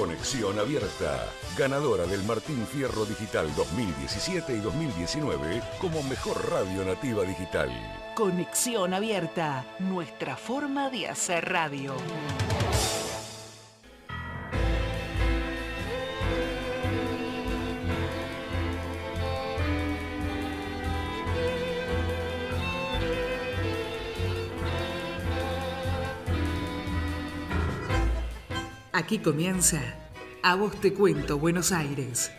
Conexión Abierta, ganadora del Martín Fierro Digital 2017 y 2019 como mejor radio nativa digital. Conexión Abierta, nuestra forma de hacer radio. Aquí comienza A Vos Te Cuento Buenos Aires,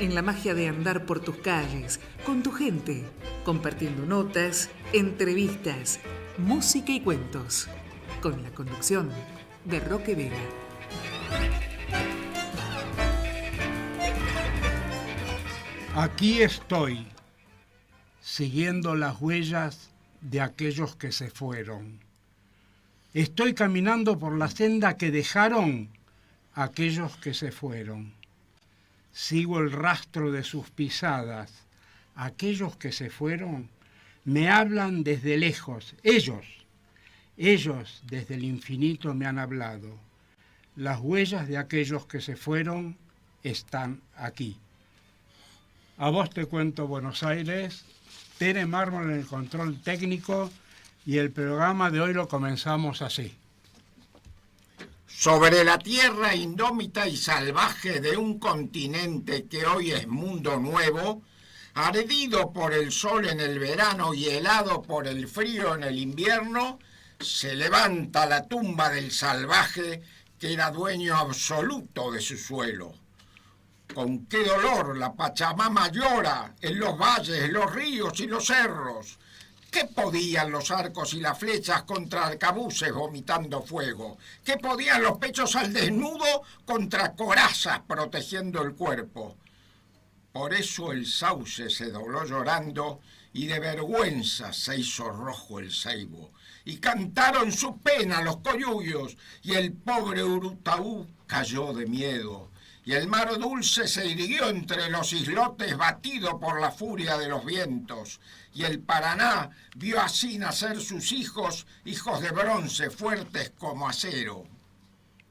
en la magia de andar por tus calles, con tu gente, compartiendo notas, entrevistas, música y cuentos, con la conducción de Roque Vega. Aquí estoy, siguiendo las huellas de aquellos que se fueron. Estoy caminando por la senda que dejaron aquellos que se fueron. Sigo el rastro de sus pisadas. Aquellos que se fueron me hablan desde lejos. Ellos desde el infinito me han hablado. Las huellas de aquellos que se fueron están aquí. A Vos Te Cuento Buenos Aires, Tere Mármol en el control técnico, y el programa de hoy lo comenzamos así. Sobre la tierra indómita y salvaje de un continente que hoy es mundo nuevo, ardido por el sol en el verano y helado por el frío en el invierno, se levanta la tumba del salvaje que era dueño absoluto de su suelo. Con qué dolor la Pachamama llora en los valles, los ríos y los cerros. ¿Qué podían los arcos y las flechas contra arcabuces vomitando fuego? ¿Qué podían los pechos al desnudo contra corazas protegiendo el cuerpo? Por eso el sauce se dobló llorando y de vergüenza se hizo rojo el ceibo. Y cantaron su pena los coyuyos y el pobre Urutaú cayó de miedo. Y el mar dulce se irguió entre los islotes batido por la furia de los vientos. Y el Paraná vio así nacer sus hijos, hijos de bronce fuertes como acero.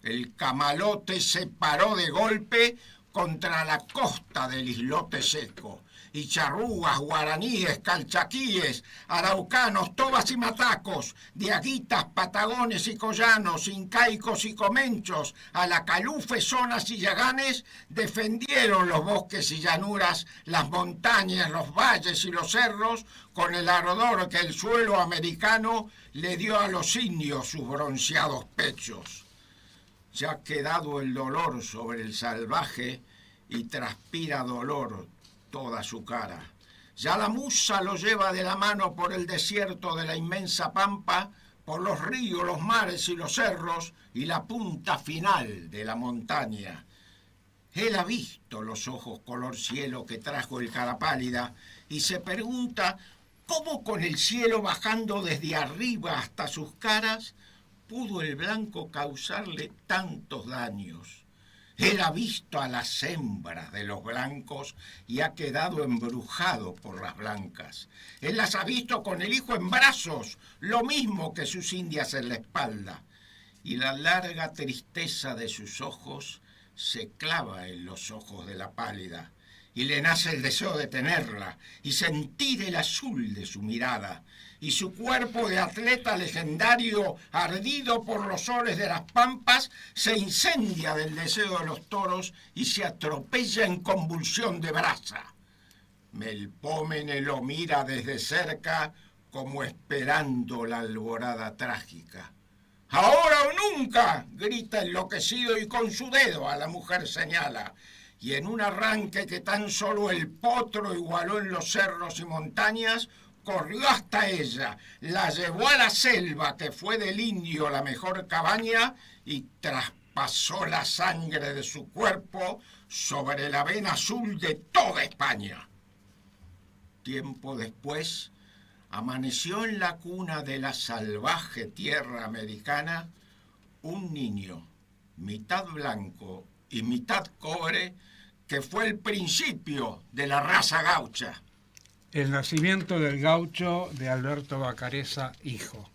El camalote se paró de golpe contra la costa del islote seco. Y charrúas, guaraníes, calchaquíes, araucanos, tobas y matacos, diaguitas, patagones y collanos, incaicos y comenchos, alacalufes, zonas y yaganes, defendieron los bosques y llanuras, las montañas, los valles y los cerros, con el ardor que el suelo americano le dio a los indios sus bronceados pechos. Ya ha quedado el dolor sobre el salvaje y transpira dolor toda su cara. Ya la musa lo lleva de la mano por el desierto de la inmensa pampa, por los ríos, los mares y los cerros y la punta final de la montaña. Él ha visto los ojos color cielo que trajo el cara pálida y se pregunta cómo con el cielo bajando desde arriba hasta sus caras pudo el blanco causarle tantos daños. Él ha visto a las hembras de los blancos y ha quedado embrujado por las blancas. Él las ha visto con el hijo en brazos, lo mismo que sus indias en la espalda. Y la larga tristeza de sus ojos se clava en los ojos de la pálida. Y le nace el deseo de tenerla y sentir el azul de su mirada. Y su cuerpo de atleta legendario, ardido por los soles de las pampas, se incendia del deseo de los toros y se atropella en convulsión de brasa. Melpómene lo mira desde cerca como esperando la alborada trágica. ¡Ahora o nunca!, grita enloquecido y con su dedo a la mujer señala. Y en un arranque que tan solo el potro igualó en los cerros y montañas, corrió hasta ella, la llevó a la selva que fue del indio la mejor cabaña y traspasó la sangre de su cuerpo sobre la vena azul de toda España. Tiempo después, amaneció en la cuna de la salvaje tierra americana un niño, mitad blanco y mitad cobre, que fue el principio de la raza gaucha. El nacimiento del gaucho de Alberto Vacarezza, hijo.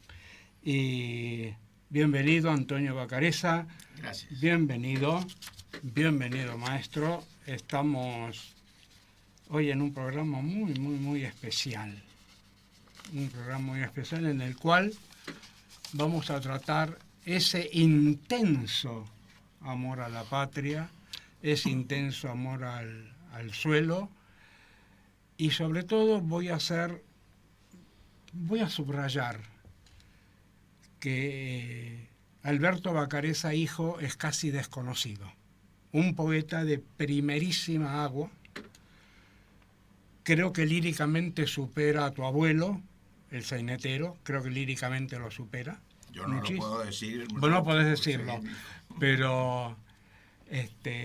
Y bienvenido, Antonio Vacarezza. Gracias. Bienvenido. Bienvenido, maestro. Estamos hoy en un programa muy especial. Un programa muy especial en el cual vamos a tratar ese intenso amor a la patria, ese intenso amor al suelo, y sobre todo voy a subrayar que Alberto Vacarezza hijo es casi desconocido. Un poeta de primerísima agua. Creo que líricamente supera a tu abuelo, el sainetero. Creo que líricamente lo supera. Yo no lo puedo decir. Vos no podés decirlo. Pero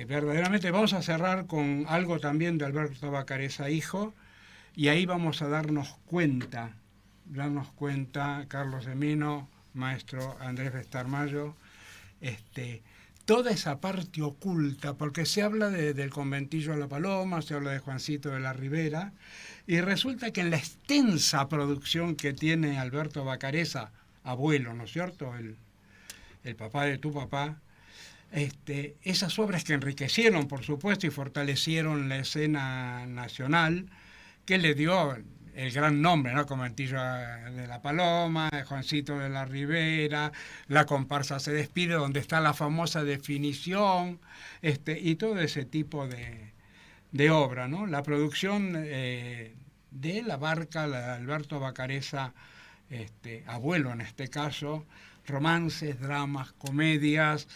verdaderamente vamos a cerrar con algo también de Alberto Vacarezza hijo. Y ahí vamos a darnos cuenta, Carlos Emino, maestro Andrés Bestarmayo, toda esa parte oculta, porque se habla del conventillo a la Paloma, se habla de Juancito de la Ribera, y resulta que en la extensa producción que tiene Alberto Vacarezza, abuelo, ¿no es cierto?, el papá de tu papá, esas obras que enriquecieron, por supuesto, y fortalecieron la escena nacional, que le dio el gran nombre, ¿no? Conventillo de la Paloma, Juancito de la Ribera, La comparsa se despide, donde está la famosa definición, y todo ese tipo de obra, ¿no? La producción de él abarca la de Alberto Vacarezza, abuelo en este caso, romances, dramas, comedias,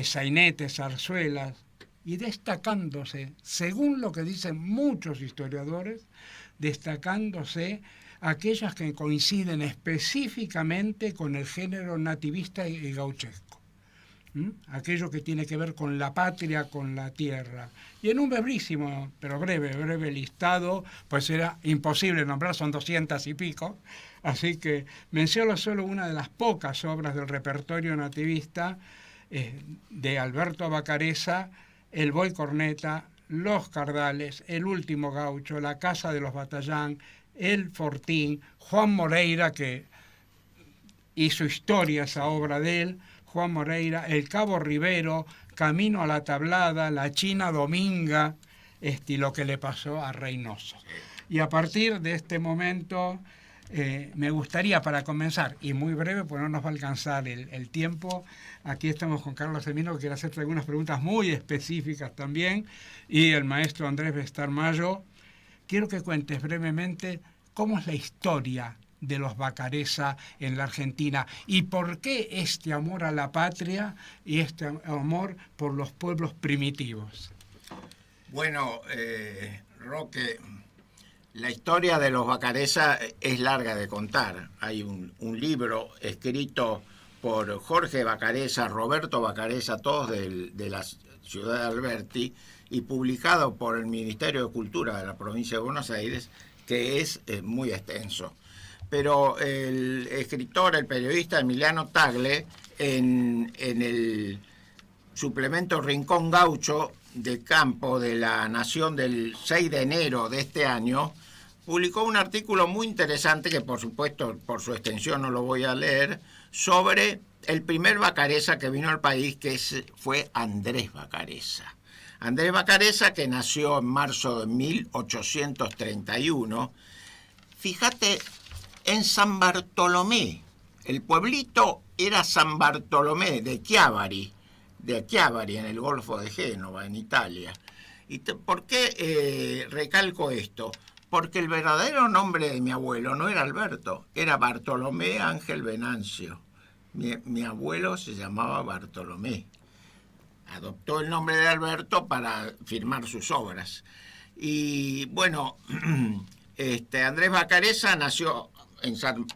sainetes, zarzuelas, y destacándose, según lo que dicen muchos historiadores, destacándose aquellas que coinciden específicamente con el género nativista y gauchesco. Aquello que tiene que ver con la patria, con la tierra. Y en un brevísimo, pero breve listado, pues era imposible nombrar, son 200 y pico, así que menciono solo una de las pocas obras del repertorio nativista de Alberto Vacarezza, El Boy Corneta, Los Cardales, El Último Gaucho, La Casa de los Batallán, El Fortín, Juan Moreira, que hizo historia esa obra de él, Juan Moreira, El Cabo Rivero, Camino a la Tablada, La China Dominga, y lo que le pasó a Reynoso. Y a partir de este momento me gustaría, para comenzar, y muy breve, pues no nos va a alcanzar el tiempo, aquí estamos con Carlos Emino, que quiere hacerte algunas preguntas muy específicas también, y el maestro Andrés Bestarmayo. Quiero que cuentes brevemente cómo es la historia de los Vacarezza en la Argentina y por qué este amor a la patria y este amor por los pueblos primitivos. Bueno, Roque, la historia de los Vacarezza es larga de contar. Hay un libro escrito por Jorge Vacarezza, Roberto Vacarezza, todos de la ciudad de Alberti, y publicado por el Ministerio de Cultura de la provincia de Buenos Aires, que es muy extenso. Pero el escritor, el periodista Emiliano Tagle, en el suplemento Rincón Gaucho de Campo de la Nación del 6 de enero de este año, publicó un artículo muy interesante, que por supuesto por su extensión no lo voy a leer, sobre el primer Vacarezza que vino al país, que fue Andrés Vacarezza. Andrés Vacarezza, que nació en marzo de 1831, fíjate, en San Bartolomé. El pueblito era San Bartolomé de Chiavari, en el Golfo de Génova, en Italia. ¿Por qué recalco esto? Porque el verdadero nombre de mi abuelo no era Alberto, era Bartolomé Ángel Venancio. Mi abuelo se llamaba Bartolomé. Adoptó el nombre de Alberto para firmar sus obras. Y bueno, Andrés Vacarezza nació en San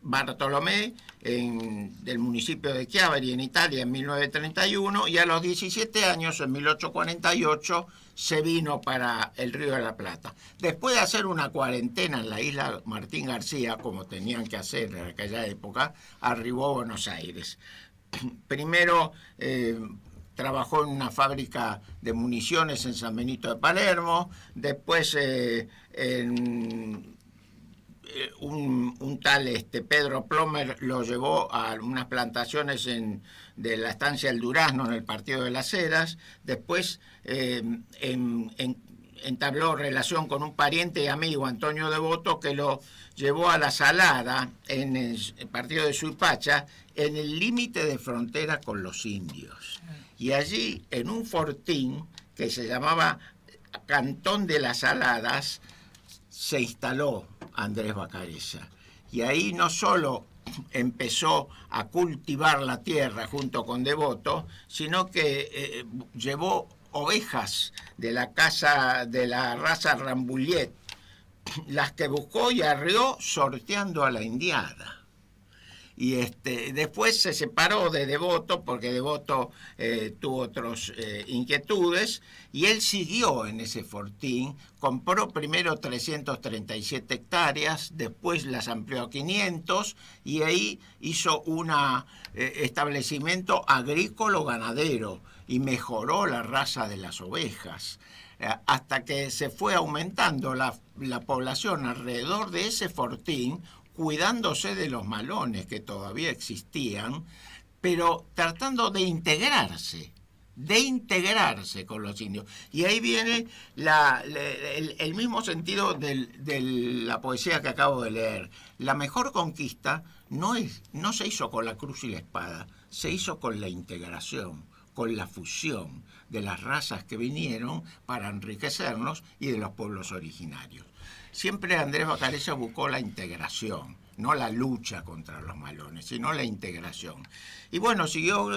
Bartolomé, del municipio de Chiavari, en Italia, en 1931, y a los 17 años, en 1848, se vino para el Río de la Plata. Después de hacer una cuarentena en la isla Martín García, como tenían que hacer en aquella época, arribó a Buenos Aires. Primero trabajó en una fábrica de municiones en San Benito de Palermo, después un tal Pedro Plomer lo llevó a unas plantaciones de la estancia El Durazno en el Partido de las Heras. Después entabló relación con un pariente y amigo, Antonio Devoto, que lo llevó a La Salada, en el partido de Suipacha, en el límite de frontera con los indios. Y allí, en un fortín que se llamaba Cantón de las Saladas, se instaló Andrés Vacareza. Y ahí no solo empezó a cultivar la tierra junto con Devoto, sino que llevó ovejas de la casa de la raza Rambouillet, las que buscó y arrió sorteando a la indiada. Y después se separó de Devoto porque Devoto tuvo otras inquietudes, y él siguió en ese fortín. Compró primero 337 hectáreas, después las amplió a 500 y ahí hizo un establecimiento agrícola-ganadero y mejoró la raza de las ovejas, hasta que se fue aumentando la población alrededor de ese fortín, cuidándose de los malones que todavía existían, pero tratando de integrarse con los indios. Y ahí viene el mismo sentido de la poesía que acabo de leer. La mejor conquista no se hizo con la cruz y la espada, se hizo con la integración, con la fusión de las razas que vinieron para enriquecernos y de los pueblos originarios. Siempre Andrés Vacareza buscó la integración, no la lucha contra los malones, sino la integración. Y bueno, siguió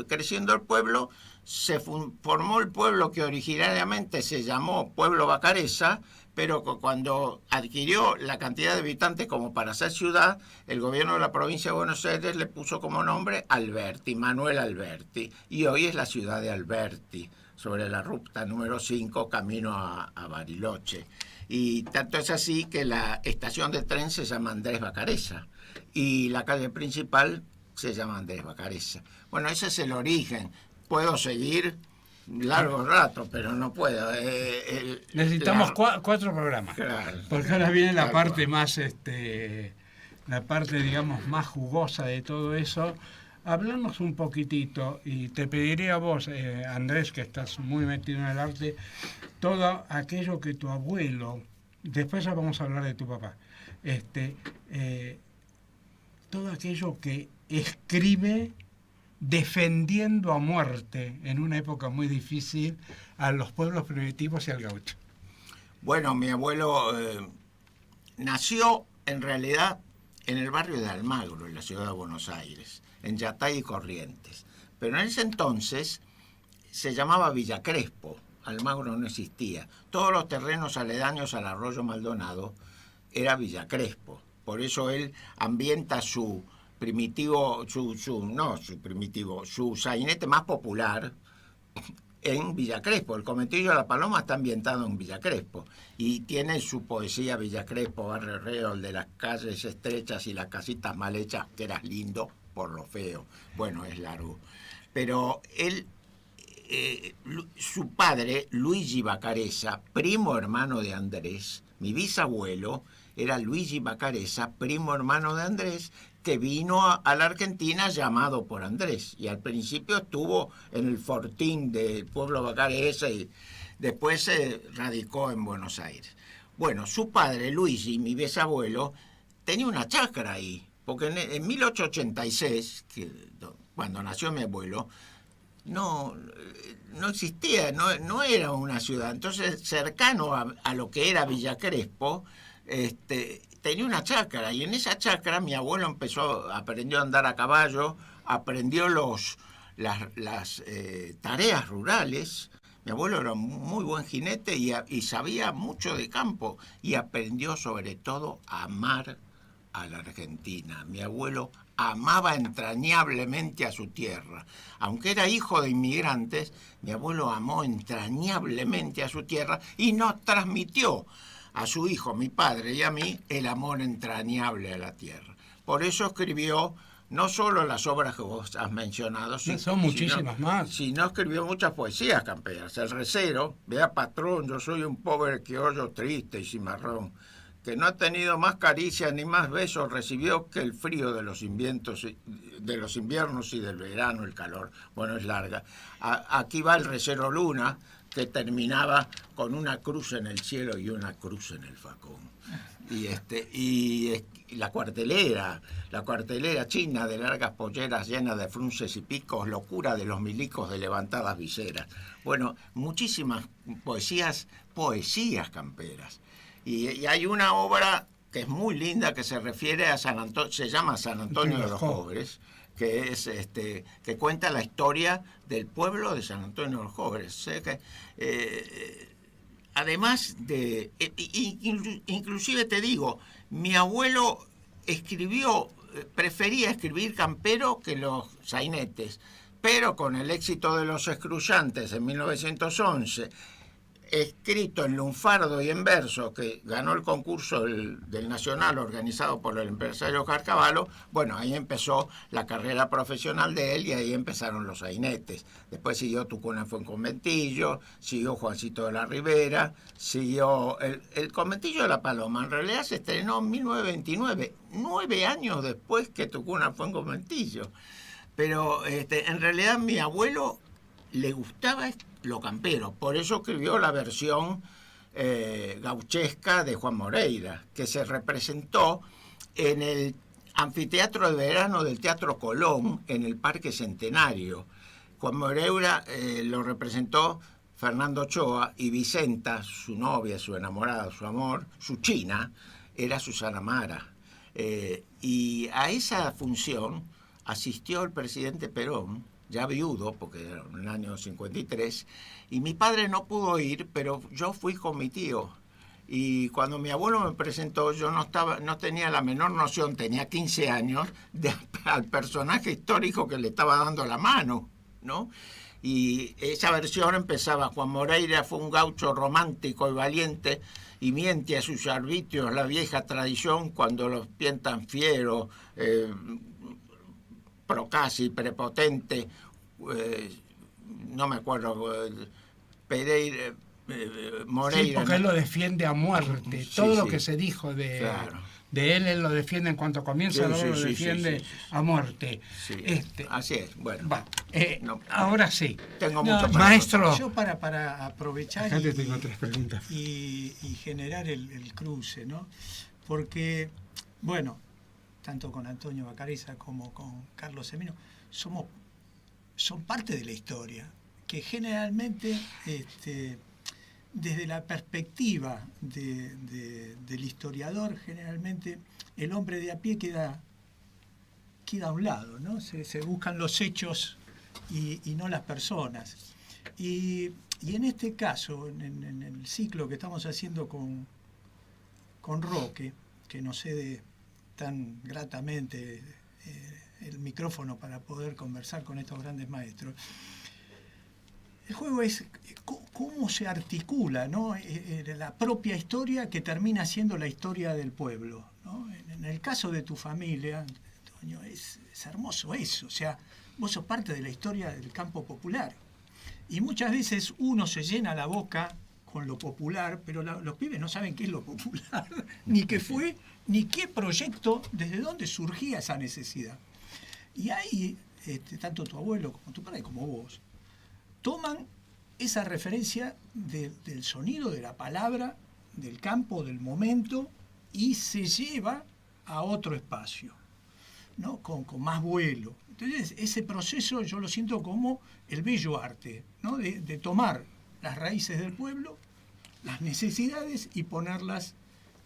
creciendo el pueblo, se formó el pueblo que originariamente se llamó Pueblo Vacareza, pero cuando adquirió la cantidad de habitantes como para ser ciudad, el gobierno de la provincia de Buenos Aires le puso como nombre Alberti, Manuel Alberti, y hoy es la ciudad de Alberti, sobre la ruta número 5, camino a Bariloche. Y tanto es así que la estación de tren se llama Andrés Vacareza y la calle principal se llama Andrés Vacareza. Bueno, ese es el origen. Puedo seguir largo rato, pero no puedo. Necesitamos 4 programas. Claro, porque ahora viene la parte más, la parte, digamos, más jugosa de todo eso. Hablamos un poquitito, y te pediría a vos, Andrés, que estás muy metido en el arte, todo aquello que tu abuelo, después ya vamos a hablar de tu papá, todo aquello que escribe defendiendo a muerte en una época muy difícil a los pueblos primitivos y al gaucho. Bueno, mi abuelo nació en realidad en el barrio de Almagro, en la ciudad de Buenos Aires, en Yatay y Corrientes. Pero en ese entonces se llamaba Villa Crespo, Almagro no existía. Todos los terrenos aledaños al arroyo Maldonado era Villa Crespo. Por eso él ambienta su sainete más popular en Villa Crespo. El Cometillo de la Paloma está ambientado en Villa Crespo y tiene su poesía Villa Crespo, barrio reo, el de las calles estrechas y las casitas mal hechas, que eras lindo por lo feo. Bueno, es largo. Pero él, su padre, Luigi Vacareza, primo hermano de Andrés, mi bisabuelo, era Luigi Vacareza, primo hermano de Andrés, que vino a la Argentina llamado por Andrés. Y al principio estuvo en el fortín del pueblo Vacareza y después se radicó en Buenos Aires. Bueno, su padre, Luigi, mi bisabuelo, tenía una chacra ahí, porque en 1886, cuando nació mi abuelo, no existía, no era una ciudad. Entonces, cercano a lo que era Villa Crespo, tenía una chacra, y en esa chacra mi abuelo aprendió a andar a caballo, aprendió las tareas rurales. Mi abuelo era un muy buen jinete y sabía mucho de campo, y aprendió sobre todo a amar a la Argentina. Mi abuelo amaba entrañablemente a su tierra. Aunque era hijo de inmigrantes, mi abuelo amó entrañablemente a su tierra y nos transmitió a su hijo, mi padre y a mí, el amor entrañable a la tierra. Por eso escribió no solo las obras que vos has mencionado, son muchísimas más, sino escribió muchas poesías camperas. El Recero, vea patrón, yo soy un pobre criollo triste y cimarrón, que no ha tenido más caricias ni más besos recibió que el frío de los inviernos y del verano, el calor. Bueno, es larga. Aquí va el Recero Luna, que terminaba con una cruz en el cielo y una cruz en el facón. Y la cuartelera china de largas polleras llenas de frunces y picos, locura de los milicos de levantadas viseras. Bueno, muchísimas poesías camperas. Y hay una obra que es muy linda que se refiere a San Antonio, se llama San Antonio de los Jóvenes, que es que cuenta la historia del pueblo de San Antonio de los Jóvenes. Además de, inclusive te digo, mi abuelo prefería escribir campero que los sainetes, pero con el éxito de Los Escruyantes en 1911, escrito en lunfardo y en verso, que ganó el concurso del Nacional organizado por el empresario Carcavalo, bueno, ahí empezó la carrera profesional de él y ahí empezaron los sainetes. Después siguió Tucuna fue un conventillo, siguió Juancito de la Ribera, siguió el conventillo de la Paloma. En realidad se estrenó en 1929, 9 años después que Tucuna fue un conventillo. Pero en realidad mi abuelo le gustaba lo campero, por eso escribió la versión gauchesca de Juan Moreira, que se representó en el anfiteatro de verano del Teatro Colón, en el Parque Centenario. Juan Moreira lo representó Fernando Ochoa, y Vicenta, su novia, su enamorada, su amor, su china, era Susana Mara. Y a esa función asistió el presidente Perón, ya viudo, porque era en el año 53, y mi padre no pudo ir, pero yo fui con mi tío. Y cuando mi abuelo me presentó, yo no tenía la menor noción, tenía 15 años, al personaje histórico que le estaba dando la mano, ¿no? Y esa versión empezaba: Juan Moreira fue un gaucho romántico y valiente, y miente a sus arbitrios la vieja tradición cuando los pientan fieros, procasi, prepotente, no me acuerdo, Pereira, Moreira. Sí, porque él lo defiende a muerte. Sí, todo lo sí. que se dijo Claro. de él lo defiende en cuanto comienza, Sí, luego sí, lo sí, defiende sí, sí, sí. a muerte. Sí, así es, bueno. Va, No, ahora sí. tengo No, mucho Maestro. Yo para aprovechar Acá te tengo 3 preguntas. y generar el cruce, ¿no? Porque, bueno, tanto con Antonio Bacariza como con Carlos Semino, son parte de la historia, que generalmente, desde la perspectiva del historiador, generalmente el hombre de a pie queda a un lado, ¿no? Se buscan los hechos y no las personas. Y en este caso, en el ciclo que estamos haciendo con Roque, que nos cede tan gratamente el micrófono para poder conversar con estos grandes maestros, el juego es cómo se articula, ¿no? La propia historia que termina siendo la historia del pueblo, ¿no? En el caso de tu familia, Antonio, es hermoso eso. O sea, vos sos parte de la historia del campo popular. Y muchas veces uno se llena la boca con lo popular, pero los pibes no saben qué es lo popular, ni qué fue, ni qué proyecto, desde dónde surgía esa necesidad. Y ahí, tanto tu abuelo como tu padre como vos, toman esa referencia del sonido, de la palabra, del campo, del momento, y se lleva a otro espacio, ¿no? Con más vuelo. Entonces, ese proceso yo lo siento como el bello arte, ¿no? De tomar las raíces del pueblo, las necesidades, y ponerlas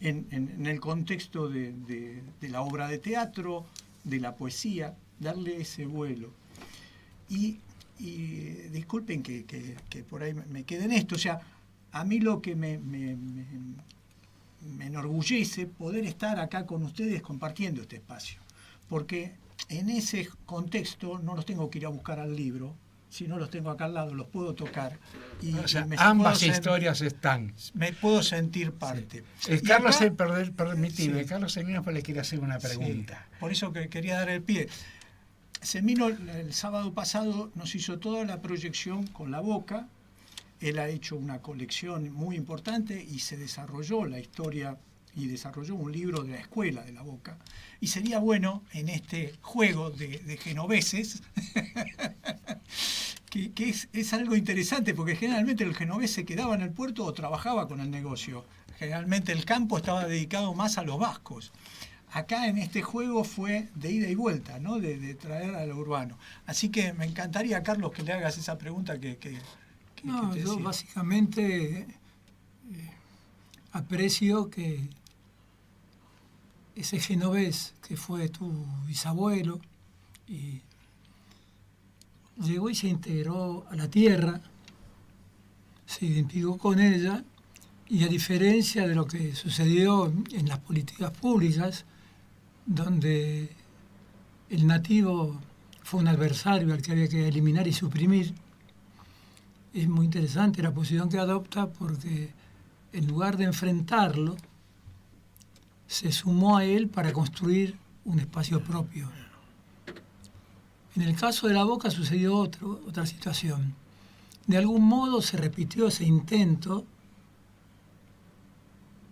en el contexto de la obra de teatro, de la poesía, darle ese vuelo. Y disculpen que por ahí me quede en esto, o sea, a mí lo que me enorgullece poder estar acá con ustedes compartiendo este espacio, porque en ese contexto no los tengo que ir a buscar al libro, sino los tengo acá al lado, los puedo tocar. O sea, ambas historias están. Me puedo sentir parte. Carlos, acá, permitime, sí. Carlos Semino le quiere hacer una pregunta. Sí, por eso que quería dar el pie. Semino el sábado pasado nos hizo toda la proyección con La Boca. Él ha hecho una colección muy importante y se desarrolló la historia y desarrolló un libro de la escuela de la Boca. Y sería bueno en este juego de genoveses, que es algo interesante, porque generalmente el genovés se quedaba en el puerto o trabajaba con el negocio. Generalmente el campo estaba dedicado más a los vascos. Acá en este juego fue de ida y vuelta, ¿no? De traer a lo urbano. Así que me encantaría, Carlos, que le hagas esa pregunta que No, te yo decía. básicamente aprecio que ese genovés que fue tu bisabuelo y llegó y se integró a la tierra, se identificó con ella y a diferencia de lo que sucedió en las políticas públicas, donde el nativo fue un adversario al que había que eliminar y suprimir, es muy interesante la posición que adopta porque en lugar de enfrentarlo, se sumó a él para construir un espacio propio. En el caso de la Boca sucedió otra situación. De algún modo se repitió ese intento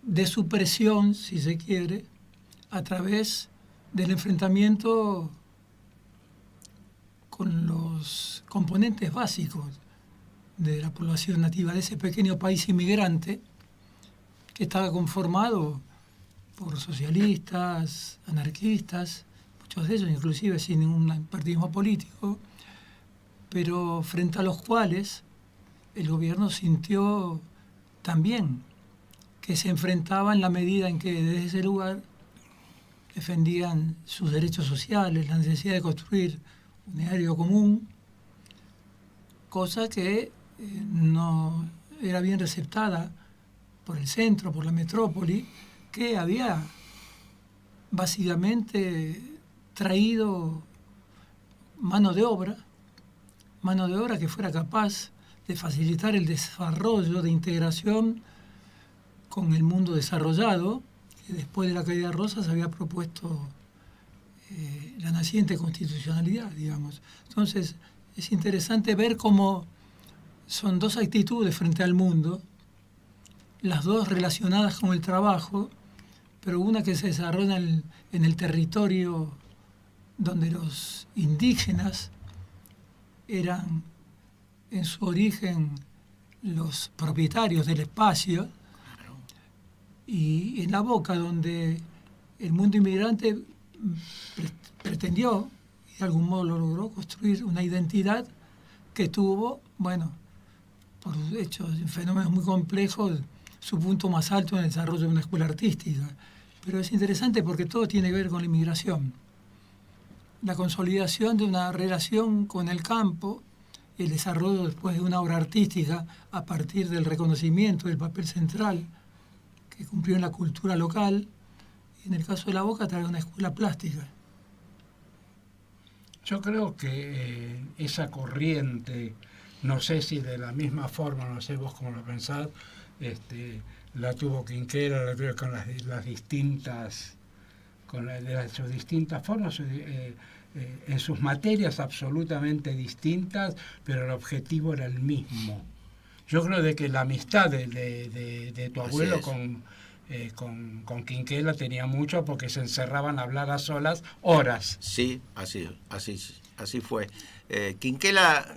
de supresión, si se quiere, a través del enfrentamiento con los componentes básicos de la población nativa de ese pequeño país inmigrante que estaba conformado por socialistas, anarquistas, muchos de ellos inclusive sin ningún partidismo político, pero frente a los cuales el gobierno sintió también que se enfrentaba en la medida en que desde ese lugar defendían sus derechos sociales, la necesidad de construir un ideario común, cosa que no era bien receptada por el centro, por la metrópoli, que había básicamente traído mano de obra que fuera capaz de facilitar el desarrollo de integración con el mundo desarrollado, que después de la caída de Rosas había propuesto la naciente constitucionalidad, digamos. Entonces, es interesante ver cómo son dos actitudes frente al mundo, las dos relacionadas con el trabajo, pero una que se desarrolla en el territorio donde los indígenas eran en su origen los propietarios del espacio, y en la Boca donde el mundo inmigrante pretendió, y de algún modo lo logró, construir una identidad que tuvo, bueno, por hechos, fenómenos muy complejos, su punto más alto en el desarrollo de una escuela artística. Pero es interesante porque todo tiene que ver con la inmigración. La consolidación de una relación con el campo, el desarrollo después de una obra artística a partir del reconocimiento del papel central que cumplió en la cultura local, y en el caso de la Boca trae una escuela plástica. Yo creo que esa corriente, no sé si de la misma forma, no sé vos cómo lo pensás, la tuvo Quinquela, la tuvo con las distintas, sus distintas formas, en sus materias absolutamente distintas, pero el objetivo era el mismo. Yo creo de que la amistad de tu abuelo con Quinquela tenía mucho porque se encerraban a hablar a solas horas. Sí, así fue. Quinquela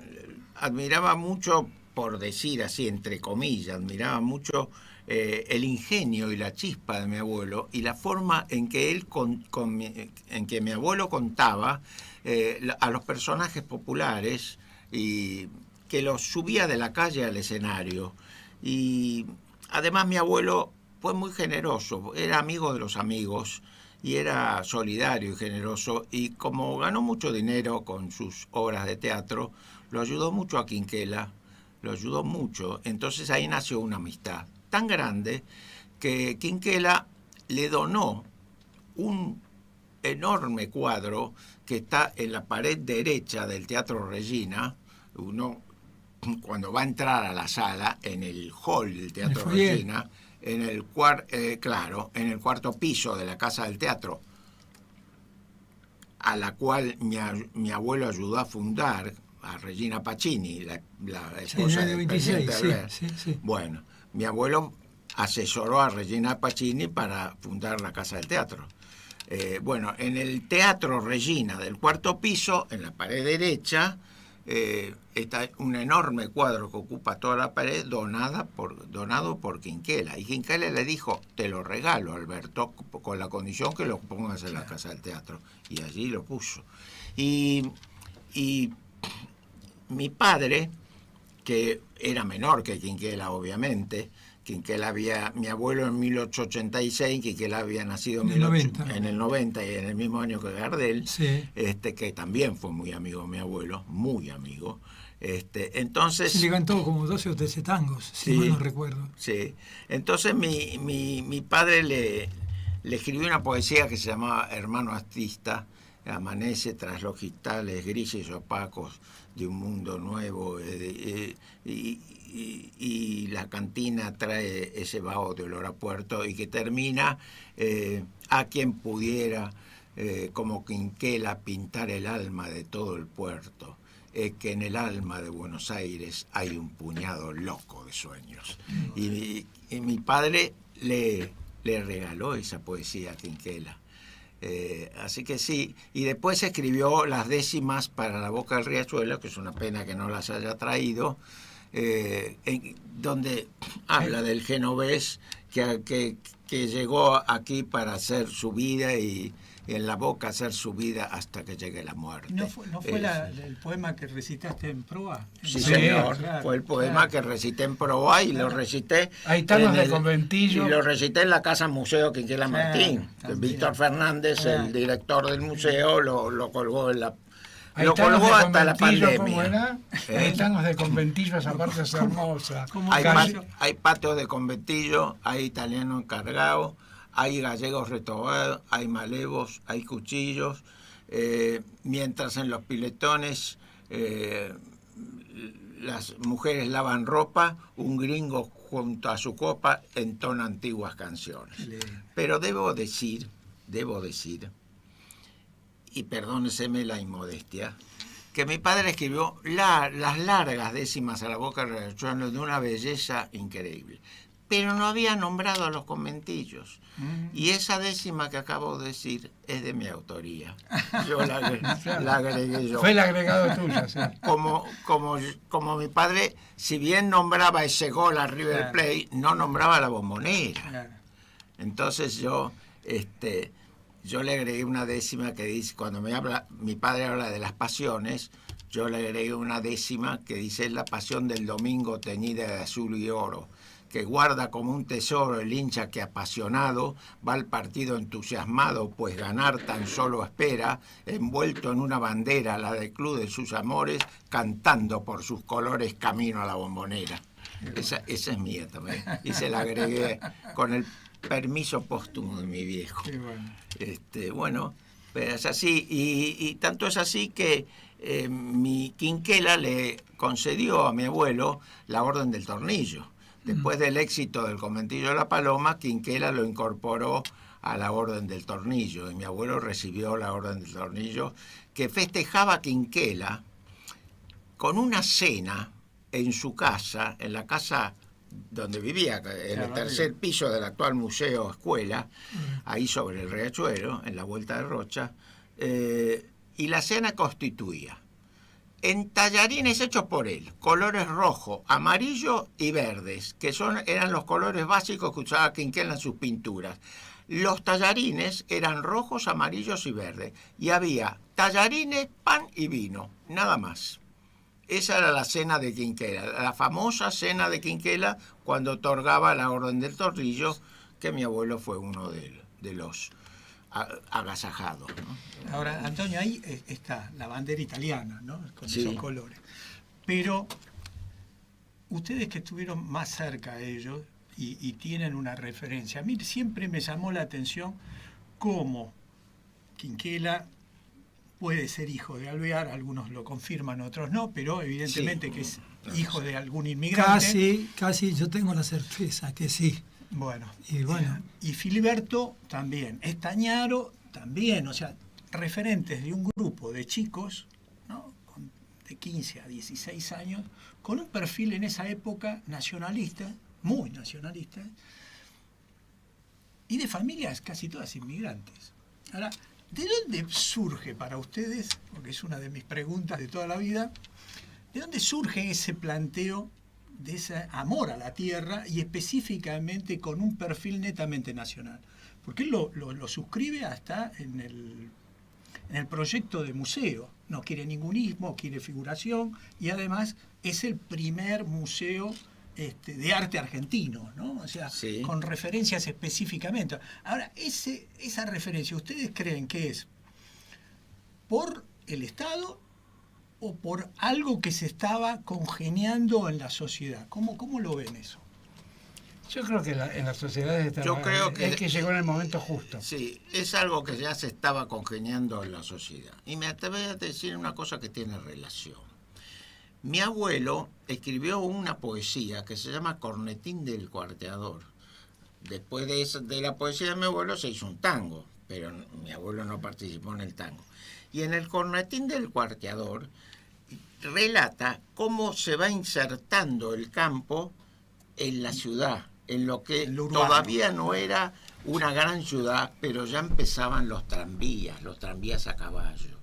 admiraba mucho, por decir así, entre comillas, admiraba mucho el ingenio y la chispa de mi abuelo y la forma en que él en que mi abuelo contaba a los personajes populares y que los subía de la calle al escenario. Y además mi abuelo fue muy generoso, era amigo de los amigos y era solidario y generoso, y como ganó mucho dinero con sus obras de teatro, lo ayudó mucho a Quinquela, lo ayudó mucho. Entonces ahí nació una amistad tan grande que Quinquela le donó un enorme cuadro que está en la pared derecha del Teatro Regina. Uno, cuando va a entrar a la sala, en el hall del Teatro Regina, en el cuarto piso de la Casa del Teatro, a la cual mi abuelo ayudó a fundar, a Regina Pacini, la esposa del presidente Alvear. Sí. Bueno, mi abuelo asesoró a Regina Pacini para fundar la Casa del Teatro. Bueno, en el Teatro Regina del cuarto piso, en la pared derecha, está un enorme cuadro que ocupa toda la pared, donado por Quinquela. Y Quinquela le dijo, te lo regalo, Alberto, con la condición que lo pongas en la Casa del Teatro. Y allí lo puso. Y mi padre, que era menor que Quinquela, obviamente, mi abuelo en 1886, Quinquela había nacido en el 90 y en el mismo año que Gardel, Sí. Que también fue muy amigo mi abuelo, muy amigo. Entonces, Se le cantó como 12 o 13 tangos, si Sí. mal no recuerdo. sí. Entonces mi padre le escribió una poesía que se llamaba Hermano Artista. Amanece tras los cristales grises y opacos de un mundo nuevo, y la cantina trae ese vaho de olor a puerto, y que termina a quien pudiera como Quinquela pintar el alma de todo el puerto, que en el alma de Buenos Aires hay un puñado loco de sueños. Y mi padre le regaló esa poesía a Quinquela. Así que sí, y después escribió las décimas para La Boca del Riachuelo, que es una pena que no las haya traído, donde habla del genovés que llegó aquí para hacer su vida y en La Boca hacer su vida hasta que llegue la muerte. ¿No fue el poema que recitaste en proa? Sí, Sí, señor. claro, Fue el poema que recité en Proa y lo recité. Aitanos en de el- Conventillo. Y lo recité en la Casa Museo Quinquela Martín. también. Víctor Fernández, el director del museo, lo colgó en la. Lo Aitanos colgó de hasta la Conventillo, pandemia. ¿cómo era? ¿Eh? Aitanos de Conventillo, esa parte es hermosa. ¿Cómo Hay, Calle- hay patios de conventillo, hay italiano encargado, hay gallegos retobados, hay malevos, hay cuchillos, mientras en los piletones las mujeres lavan ropa, un gringo junto a su copa entona antiguas canciones. Pero debo decir, y perdóneseme la inmodestia, que mi padre escribió las largas décimas a La Boca del Riachuelo de una belleza increíble, pero no había nombrado a los conventillos. Y esa décima que acabo de decir es de mi autoría. Yo la agregué yo. Fue el agregado tuyo, sí. Como mi padre, si bien nombraba ese gol a River Plate, no nombraba a La Bombonera. Claro. Entonces yo le agregué una décima que dice, cuando mi padre habla de las pasiones, yo le agregué una décima que dice: la pasión del domingo teñida de azul y oro, que guarda como un tesoro el hincha que apasionado va al partido entusiasmado, pues ganar tan solo espera, envuelto en una bandera, la del club de sus amores, cantando por sus colores camino a la Bombonera. Esa es mía también, y se la agregué con el permiso póstumo de mi viejo. Qué bueno. Bueno, pero es así, y tanto es así que mi Quinquela le concedió a mi abuelo la Orden del Tornillo. Después del éxito del Conventillo de la Paloma, Quinquela lo incorporó a la Orden del Tornillo, y mi abuelo recibió la Orden del Tornillo, que festejaba Quinquela con una cena en su casa, en la casa donde vivía, en el tercer piso del actual Museo Escuela, ahí sobre el Riachuelo, en la Vuelta de Rocha, y la cena constituía en tallarines hechos por él, colores rojo, amarillo y verdes, que eran los colores básicos que usaba Quinquela en sus pinturas. Los tallarines eran rojos, amarillos y verdes, y había tallarines, pan y vino, nada más. Esa era la cena de Quinquela, la famosa cena de Quinquela cuando otorgaba la Orden del Tornillo, que mi abuelo fue uno de los agasajados, ¿no? Ahora, Antonio, ahí está la bandera italiana, ¿no? Con Sí. esos colores. Pero ustedes que estuvieron más cerca de ellos y tienen una referencia, a mí siempre me llamó la atención cómo Quinquela puede ser hijo de Alvear, algunos lo confirman, otros no, pero evidentemente Sí. que es hijo de algún inmigrante. Casi yo tengo la certeza que sí. Bueno, Y bueno. y Filiberto también, Estañaro también, o sea, referentes de un grupo de chicos, ¿no? De 15 a 16 años, con un perfil en esa época nacionalista, muy nacionalista, y de familias casi todas inmigrantes. Ahora, ¿de dónde surge para ustedes, porque es una de mis preguntas de toda la vida, de dónde surge ese planteo de ese amor a la tierra y específicamente con un perfil netamente nacional? Porque él lo suscribe hasta en el proyecto de museo. No quiere ningunismo, quiere figuración y además es el primer museo de arte argentino, ¿no? O sea, Sí. con referencias específicamente. Ahora, esa referencia, ¿ustedes creen que es por el Estado o por algo que se estaba congeniando en la sociedad? ¿Cómo lo ven eso? Yo creo que en las sociedades Yo creo que- es que llegó en el momento justo. Sí, es algo que ya se estaba congeniando en la sociedad. Y me atrevo a decir una cosa que tiene relación. Mi abuelo escribió una poesía que se llama Cornetín del Cuarteador. Después de la poesía de mi abuelo se hizo un tango, pero mi abuelo no participó en el tango. Y en el Cornetín del Cuarteador relata cómo se va insertando el campo en la ciudad, en lo que En lo urbano. todavía no era una gran ciudad, pero ya empezaban los tranvías a caballo,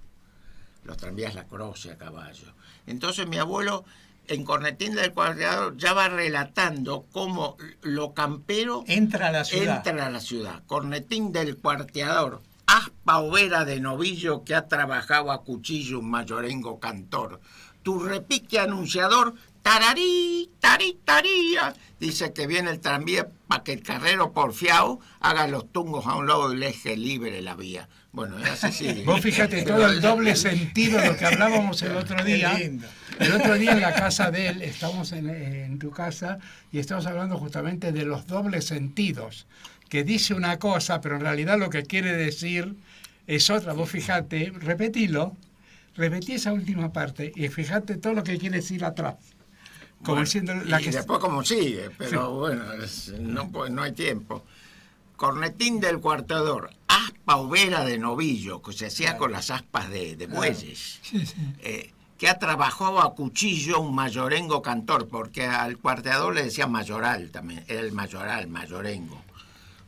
los tranvías La Croce a caballo. Entonces mi abuelo en Cornetín del Cuarteador ya va relatando cómo lo campero Entra a la ciudad. entra a la ciudad. Cornetín del Cuarteador, aspa overa de novillo que ha trabajado a cuchillo un mayorengo cantor. Tu repique anunciador, tararí, tarí, taría. Dice que viene el tranvía para que el carrero porfiado haga los tungos a un lado y le deje libre la vía. Bueno, es así sigue. Vos fíjate todo el doble sentido de lo que hablábamos el otro día. Qué lindo. El otro día en la casa de él, estamos en tu casa y estamos hablando justamente de los dobles sentidos, que dice una cosa, pero en realidad lo que quiere decir es otra. Vos fíjate, repetí esa última parte y fíjate todo lo que quiere decir atrás. Como Bueno, diciendo y después como sigue, pero bueno, no hay tiempo. Cornetín del Cuarteador, aspa overa de novillo, que se hacía con las aspas de bueyes. Sí, sí. Que ha trabajado a cuchillo un mayorengo cantor, porque al cuarteador le decía mayoral también, era el mayorengo.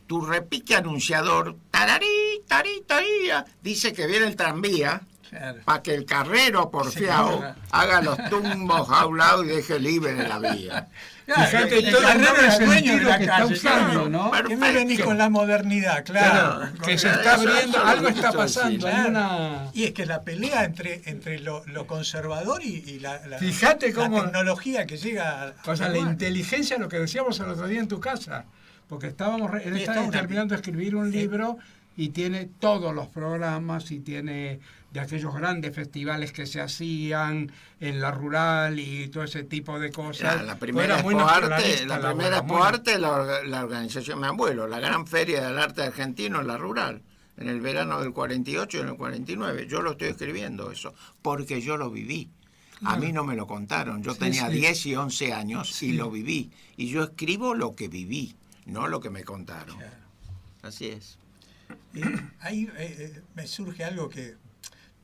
Tu repique anunciador, tararí, tarí, taría, dice que viene el tranvía Claro. para que el carrero porfiado corra. haga los tumbos a un lado y deje libre la vía. Fíjate el todo el carrero doble es el dueño de sentido la que está calle, usando, claro. ¿no? ¿Qué me venís con la modernidad? Claro. Que se Eso- está eso- abriendo, eso algo lo está quiso pasando, decir. hay una... Y es que la pelea entre lo conservador y la Fíjate cómo- tecnología que llega O sea, la bueno, inteligencia, lo que decíamos el otro día en tu casa, porque él Sí, está está una- terminando de escribir un Sí. libro y tiene todos los programas y tiene de aquellos grandes festivales que se hacían en la rural y todo ese tipo de cosas. La Pues primera era muy Expo Arte, naturalista la la primera abuela, Expo Arte la organización de mi abuelo, la gran feria del arte argentino en la rural, en el verano del 48 y en el 49. Yo lo estoy escribiendo eso, porque yo lo viví. A mí no me lo contaron. Yo Sí, tenía sí. 10 y 11 años Sí. y lo viví. Y yo escribo lo que viví, no lo que me contaron. Claro. Así es. Y ahí me surge algo que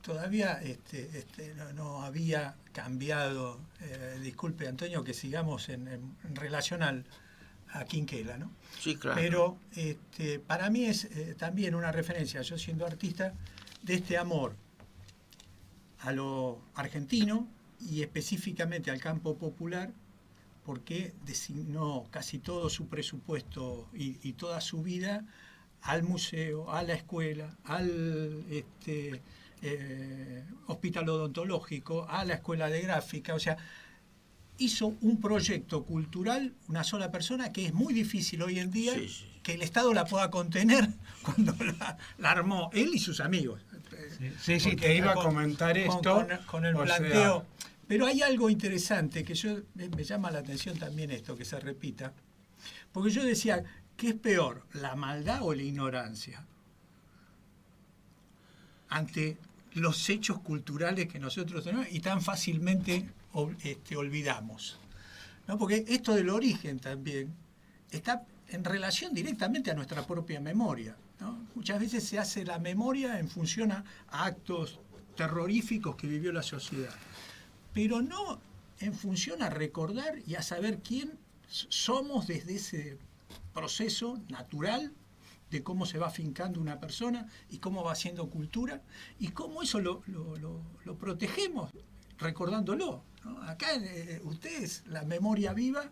todavía no había cambiado. Disculpe, Antonio, que sigamos en relación a Quinquela, ¿no? Sí, claro. Pero para mí es también una referencia, yo siendo artista, de este amor a lo argentino y específicamente al campo popular, porque designó casi todo su presupuesto y toda su vida al museo, a la escuela, al hospital odontológico, a la escuela de gráfica, o sea, hizo un proyecto cultural, una sola persona, que es muy difícil hoy en día Sí, sí. que el Estado la pueda contener cuando la armó él y sus amigos. Sí, Porque te iba a con- comentar esto. con el o sea, planteo. Pero hay algo interesante que me llama la atención también esto, que se repita. Porque yo decía, ¿qué es peor, la maldad o la ignorancia? Ante los hechos culturales que nosotros tenemos y tan fácilmente olvidamos. ¿No? Porque esto del origen también está en relación directamente a nuestra propia memoria, ¿no? Muchas veces se hace la memoria en función a actos terroríficos que vivió la sociedad, pero no en función a recordar y a saber quién somos desde ese proceso natural de cómo se va afincando una persona y cómo va haciendo cultura y cómo eso lo protegemos recordándolo, ¿no? Acá ustedes, la memoria viva,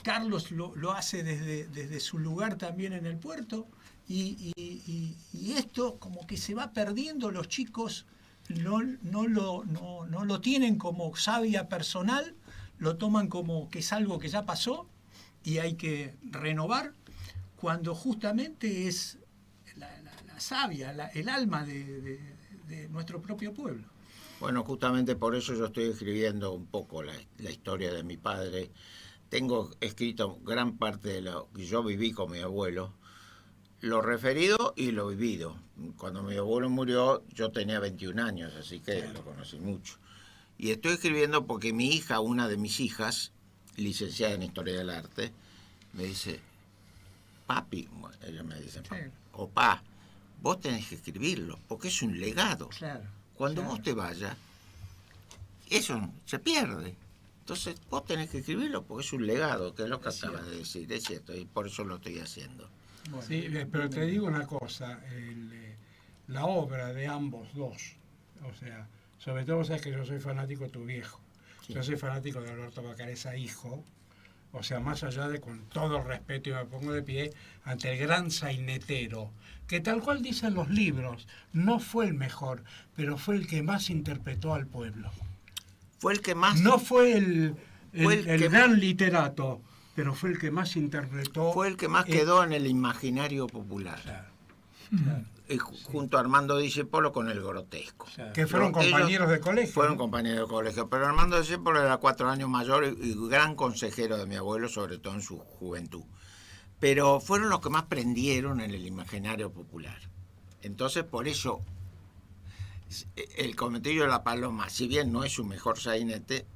Carlos lo hace desde su lugar también en el puerto y esto como que se va perdiendo, los chicos no lo tienen como savia personal, lo toman como que es algo que ya pasó y hay que renovar, cuando justamente es la savia, el alma de nuestro propio pueblo. Bueno, justamente por eso yo estoy escribiendo un poco la historia de mi padre. Tengo escrito gran parte de lo que yo viví con mi abuelo, lo referido y lo vivido. Cuando mi abuelo murió yo tenía 21 años, así que lo conocí mucho. Y estoy escribiendo porque mi hija, una de mis hijas, licenciada en Historia del Arte, me dice, papi, ella me dice, o pa, vos tenés que escribirlo, porque es un legado. Claro, Cuando vos te vayas, eso se pierde. Entonces vos tenés que escribirlo porque es un legado, que es lo que acabas de decir, es cierto, y por eso lo estoy haciendo. Bueno, Sí, pero te digo una cosa, la obra de ambos dos, o sea, sobre todo sabes que yo soy fanático de tu viejo, Sí. yo soy fanático de Alberto Bacareza hijo, o sea, más allá de, con todo el respeto, y me pongo de pie ante el gran sainetero, que tal cual dicen los libros, no fue el mejor, pero fue el que más interpretó al pueblo. Fue el que más... No fue el que gran literato, pero fue el que más interpretó. Fue el que más quedó en el imaginario popular. Claro. Junto a Armando Discépolo con el grotesco. claro. Que fueron compañeros de colegio. Fueron ¿no? compañeros de colegio, pero Armando Discépolo era 4 años mayor y gran consejero de mi abuelo, sobre todo en su juventud. Pero fueron los que más prendieron en el imaginario popular. Entonces, por eso, el Conventillo de la Paloma, si bien no es su mejor sainete,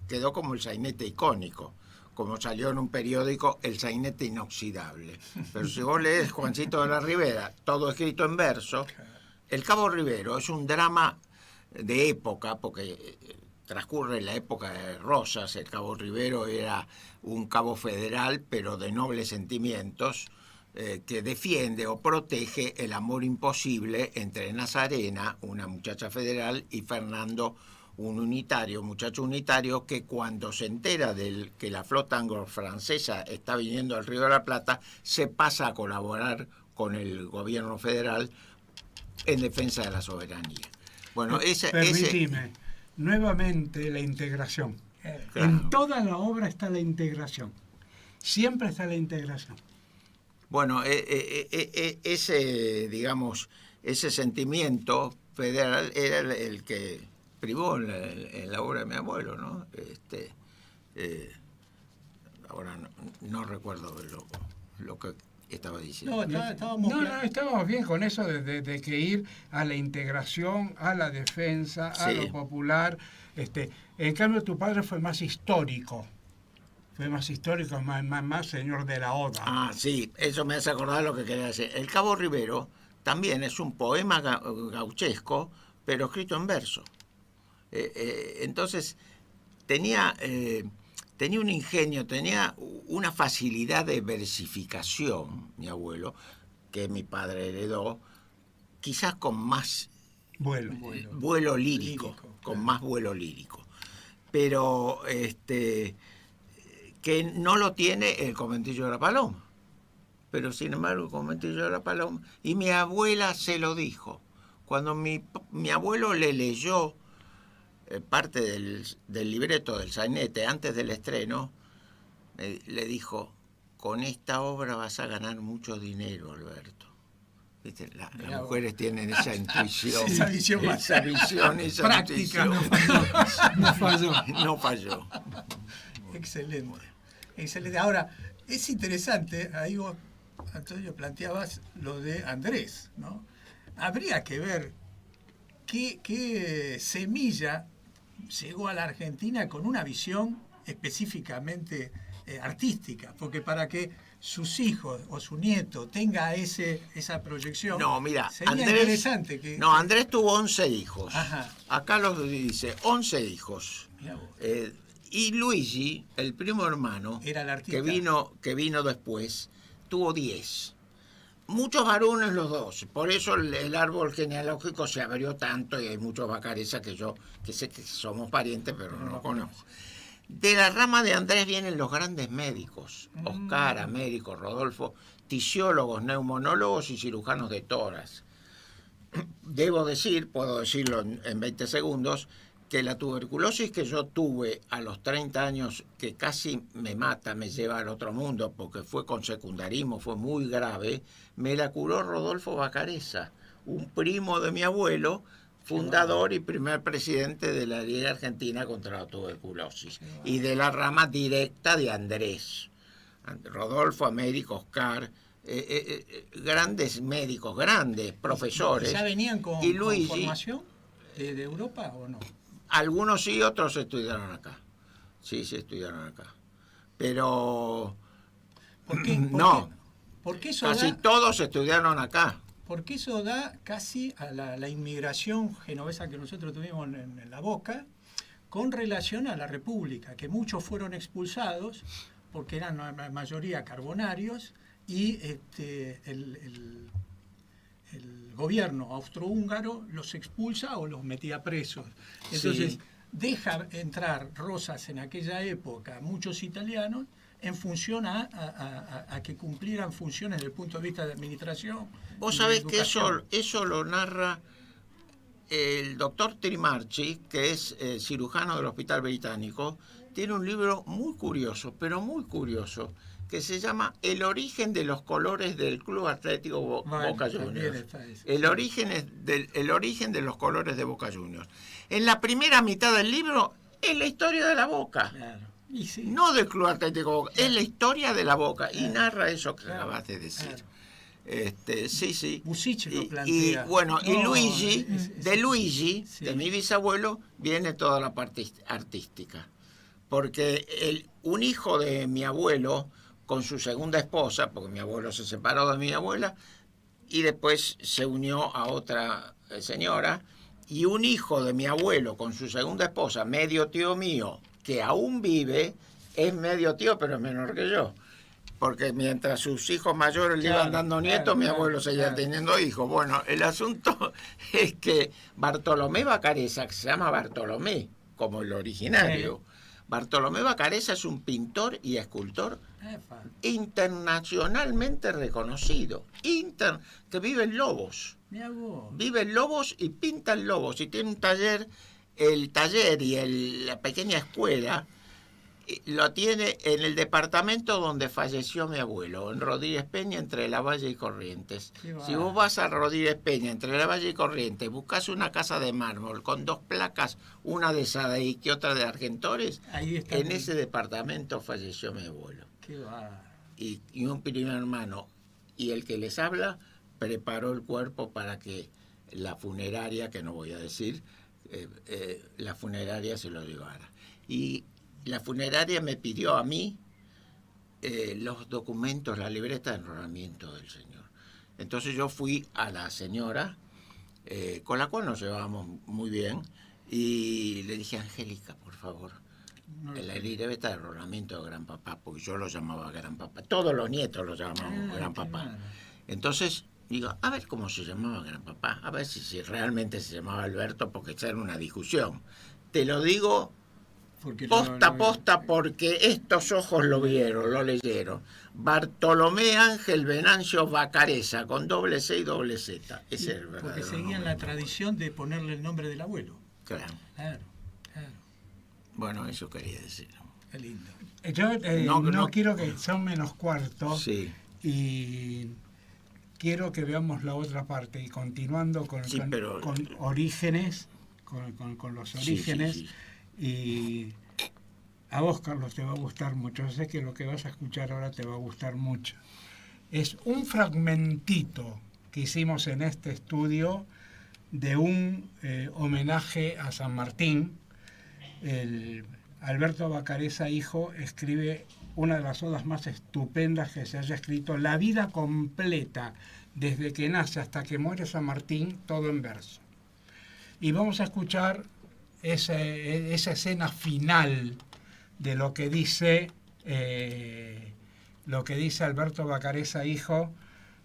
quedó como el sainete icónico, como salió en un periódico, el sainete inoxidable. Pero si vos lees Juancito de la Ribera, todo escrito en verso, El Cabo Rivero es un drama de época, porque transcurre la época de Rosas. El Cabo Rivero era un cabo federal, pero de nobles sentimientos, que defiende o protege el amor imposible entre Nazarena, una muchacha federal, y Fernando, un unitario, muchacho unitario, que cuando se entera que la flota anglo-francesa está viniendo al Río de la Plata, se pasa a colaborar con el gobierno federal en defensa de la soberanía. Bueno, Permitime, nuevamente la integración. Claro. En toda la obra está la integración. Siempre está la integración. Bueno, ese sentimiento federal era el que privó en la obra de mi abuelo, ¿no? Ahora no recuerdo lo que estaba diciendo. Estábamos bien con eso de que ir a la integración, a la defensa, a Sí. lo popular. En cambio, tu padre fue más histórico. Más señor de la oda. Ah, sí, eso me hace acordar lo que quería decir. El Cabo Rivero también es un poema gauchesco, pero escrito en verso. Entonces, tenía un ingenio, tenía una facilidad de versificación, mi abuelo, que mi padre heredó, quizás con más vuelo lírico, con más vuelo lírico. Pero que no lo tiene el Conventillo de la Paloma. Pero sin embargo el Conventillo de la Paloma, y mi abuela se lo dijo. Cuando mi abuelo le leyó parte del libreto del sainete antes del estreno, le dijo, con esta obra vas a ganar mucho dinero, Alberto. ¿Viste? Las mujeres tienen esa intuición, esa visión esa práctica. intuición. No falló. Excelente. Ahora, es interesante, ahí vos, Antonio, planteabas lo de Andrés, ¿no? Habría que ver qué semilla llegó a la Argentina con una visión específicamente artística, porque para que sus hijos o su nieto tenga esa proyección, No, mira, sería interesante que... No, Andrés tuvo 11 hijos. Ajá. Acá los dice, 11 hijos. Mirá vos. Y Luigi, el primo hermano, Era el artista. que vino después, tuvo 10. Muchos varones los dos, por eso el árbol genealógico se abrió tanto y hay muchos Vacarezas que sé que somos parientes, pero no los conozco. De la rama de Andrés vienen los grandes médicos, Oscar, Américo, Rodolfo, tisiólogos, neumonólogos y cirujanos de tórax. Debo decir, puedo decirlo en 20 segundos, que la tuberculosis que yo tuve a los 30 años, que casi me mata, me lleva al otro mundo, porque fue con secundarismo, fue muy grave, me la curó Rodolfo Vacareza, un primo de mi abuelo, fundador y primer presidente de la Liga Argentina contra la Tuberculosis, y de la rama directa de Andrés. Rodolfo, Américo, Oscar, grandes médicos, grandes profesores. ¿Ya venían con formación de Europa o no? Algunos sí, otros estudiaron acá. Sí, estudiaron acá. Pero ¿por qué? No, Porque eso casi todos estudiaron acá. Porque eso da casi a la inmigración genovesa que nosotros tuvimos en la Boca, con relación a la República, que muchos fueron expulsados porque eran la mayoría carbonarios y el gobierno austrohúngaro los expulsa o los metía presos. Entonces, Sí. deja entrar Rosas en aquella época muchos italianos en función a que cumplieran funciones desde el punto de vista de administración. Vos y sabés de que educación. eso lo narra el doctor Trimarchi, que es cirujano del Hospital Británico. Tiene un libro muy curioso, pero muy curioso, que se llama El origen de los colores del Club Atlético Boca Juniors. El origen de los colores de Boca Juniors. En la primera mitad del libro es la historia de la Boca. Claro. Y sí. No del Club Atlético Boca, es la historia de la Boca. Y narra eso que acabas de decir. Claro. Sí. Busich lo Y plantea. Luigi, de Luigi, sí. de mi bisabuelo, viene toda la parte artística. Porque un hijo de mi abuelo, con su segunda esposa, porque mi abuelo se separó de mi abuela, y después se unió a otra señora, y un hijo de mi abuelo con su segunda esposa, medio tío mío, que aún vive, es medio tío, pero es menor que yo. Porque mientras sus hijos mayores le iban dando nietos, mi abuelo seguía teniendo hijos. Bueno, el asunto es que Bartolomé Vacareza, que se llama Bartolomé, como el originario, Bartolomé Vacareza es un pintor y escultor internacionalmente reconocido, que vive en Lobos. Vive en Lobos y pinta en Lobos. Y tiene un taller, el taller y la pequeña escuela lo tiene en el departamento donde falleció mi abuelo, en Rodríguez Peña, entre La Valle y Corrientes. Si vos vas a Rodríguez Peña, entre La Valle y Corrientes, buscas una casa de mármol con 2 placas, una de Sadaik y otra de Argentores, en ese departamento falleció mi abuelo. Y un primer hermano, y el que les habla, preparó el cuerpo para que la funeraria, que no voy a decir, la funeraria se lo llevara. Y la funeraria me pidió a mí los documentos, la libreta de enrolamiento del señor. Entonces yo fui a la señora, con la cual nos llevábamos muy bien, y le dije, Angélica, por favor, la libreta de enrolamiento de Gran Papá, porque yo lo llamaba Gran Papá. Todos los nietos lo llamábamos Gran Papá. Entonces digo, a ver cómo se llamaba Gran Papá, a ver si realmente se llamaba Alberto, porque esa era una discusión. Te lo digo posta, porque estos ojos lo vieron, lo leyeron. Bartolomé Ángel Venancio Vacareza, con doble C y doble Z. Ese es el verdadero porque seguían nombre. la tradición de ponerle el nombre del abuelo. Claro. Bueno, eso quería decir. Qué lindo. Yo no quiero que son menos cuarto. Sí. Y quiero que veamos la otra parte. Y continuando con orígenes, con los orígenes. Sí. Y a vos, Carlos, te va a gustar mucho. Yo sé que lo que vas a escuchar ahora te va a gustar mucho. Es un fragmentito que hicimos en este estudio de un homenaje a San Martín. Alberto Vacareza, hijo, escribe una de las odas más estupendas que se haya escrito, la vida completa, desde que nace hasta que muere San Martín, todo en verso. Y vamos a escuchar esa escena final de lo que dice lo que dice Alberto Bacareza, hijo,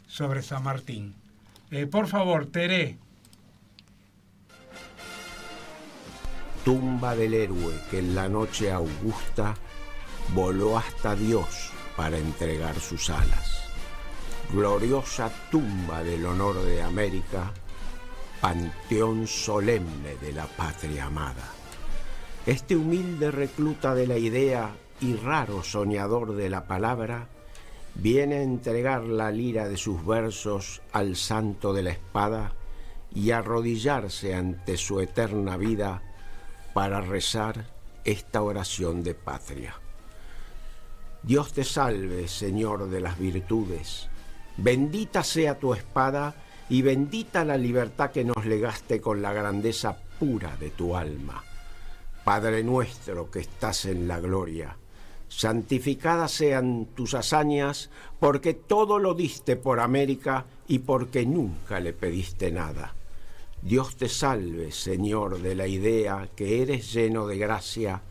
sobre San Martín. Por favor, Teré. Tumba del héroe que en la noche augusta voló hasta Dios para entregar sus alas. Gloriosa tumba del honor de América, panteón solemne de la patria amada. Este humilde recluta de la idea y raro soñador de la palabra viene a entregar la lira de sus versos al santo de la espada y arrodillarse ante su eterna vida para rezar esta oración de patria. Dios te salve, Señor de las virtudes, bendita sea tu espada y bendita la libertad que nos legaste con la grandeza pura de tu alma. Padre nuestro que estás en la gloria, santificadas sean tus hazañas, porque todo lo diste por América y porque nunca le pediste nada. Dios te salve, Señor de la idea, que eres lleno de gracia,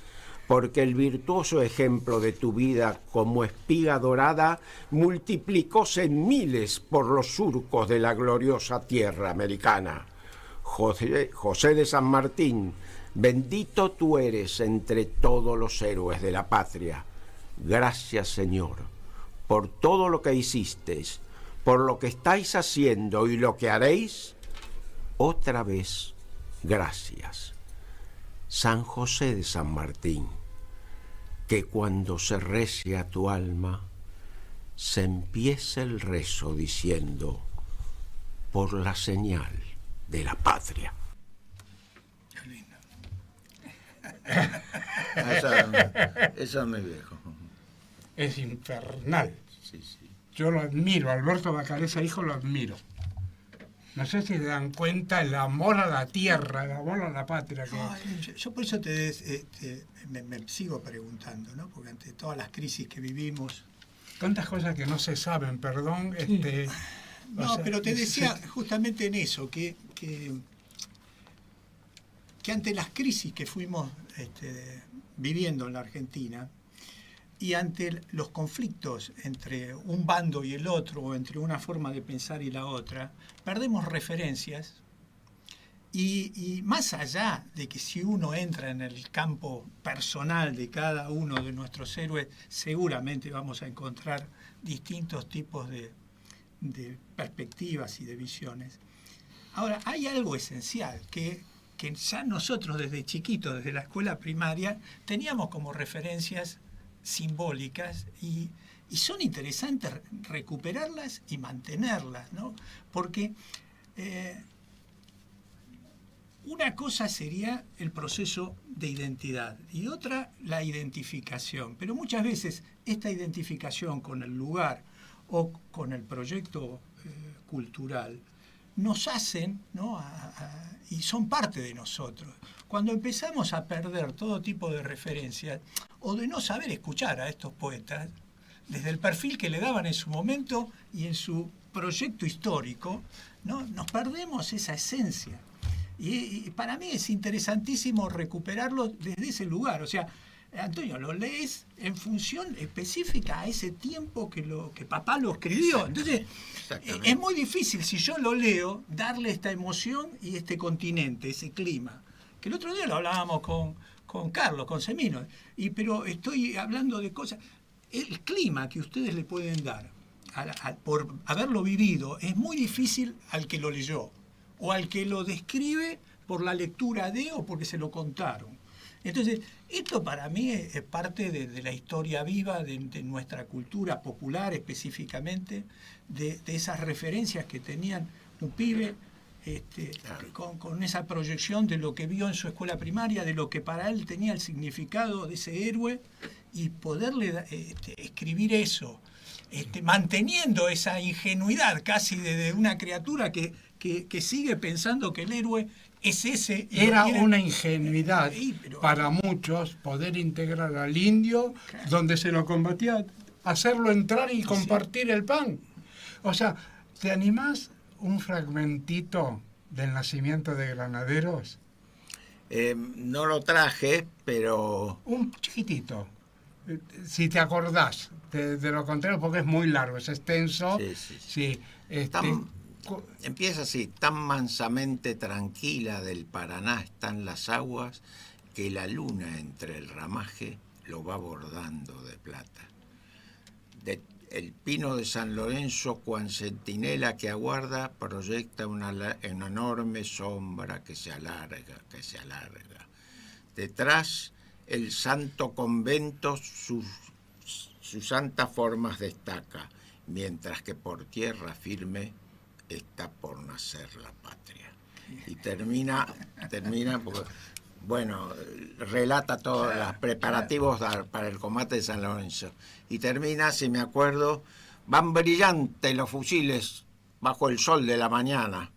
porque el virtuoso ejemplo de tu vida como espiga dorada multiplicóse en miles por los surcos de la gloriosa tierra americana. José de San Martín, bendito tú eres entre todos los héroes de la patria. Gracias, Señor, por todo lo que hicisteis, por lo que estáis haciendo y lo que haréis. Otra vez, gracias. San José de San Martín, que cuando se rece a tu alma, se empiece el rezo diciendo, por la señal de la patria. Qué lindo. Eso es mi viejo. Es infernal. Sí, sí. Yo lo admiro, Alberto Bacareza, hijo, lo admiro. No sé si se dan cuenta el amor a la tierra, el amor a la patria. Que... Ay, yo por eso me sigo preguntando, ¿no? Porque ante todas las crisis que vivimos... Tantas cosas que no se saben, perdón. Sí. No, pero te decía justamente en eso, que ante las crisis que fuimos viviendo en la Argentina y ante los conflictos entre un bando y el otro, o entre una forma de pensar y la otra, perdemos referencias y más allá de que si uno entra en el campo personal de cada uno de nuestros héroes, seguramente vamos a encontrar distintos tipos de perspectivas y de visiones. Ahora, hay algo esencial que ya nosotros desde chiquitos, desde la escuela primaria, teníamos como referencias simbólicas y son interesantes recuperarlas y mantenerlas, ¿no? Porque una cosa sería el proceso de identidad y otra la identificación, pero muchas veces esta identificación con el lugar o con el proyecto cultural nos hacen, ¿no? Y son parte de nosotros. Cuando empezamos a perder todo tipo de referencias o de no saber escuchar a estos poetas desde el perfil que le daban en su momento y en su proyecto histórico, ¿no? Nos perdemos esa esencia. Y para mí es interesantísimo recuperarlo desde ese lugar. O sea, Antonio, lo lees en función específica a ese tiempo que papá lo escribió. Entonces, es muy difícil, si yo lo leo, darle esta emoción y este continente, ese clima. Que el otro día lo hablábamos con Carlos, con Semino, pero estoy hablando de cosas. El clima que ustedes le pueden dar por haberlo vivido es muy difícil al que lo leyó o al que lo describe por la lectura de o porque se lo contaron. Entonces, esto para mí es parte de la historia viva de nuestra cultura popular específicamente, de esas referencias que tenían un pibe con esa proyección de lo que vio en su escuela primaria, de lo que para él tenía el significado de ese héroe, y poderle escribir eso, manteniendo esa ingenuidad casi de una criatura que sigue pensando que el héroe es ese. Era una ingenuidad para muchos poder integrar al indio, claro, donde se lo combatía, hacerlo entrar y compartir el pan. O sea, ¿te animás un fragmentito del nacimiento de Granaderos? No lo traje, pero... Un chiquitito. si te acordás de lo contrario, porque es muy largo, es extenso. Sí. Empieza así: tan mansamente tranquila del Paraná están las aguas, que la luna entre el ramaje lo va bordando de plata. El pino de San Lorenzo, cuan centinela que aguarda, proyecta una enorme sombra que se alarga. Detrás, el santo convento sus santas formas destaca, mientras que por tierra firme está por nacer la patria. Y termina porque, bueno, relata todos los preparativos para el combate de San Lorenzo. Y termina, si me acuerdo: van brillantes los fusiles bajo el sol de la mañana,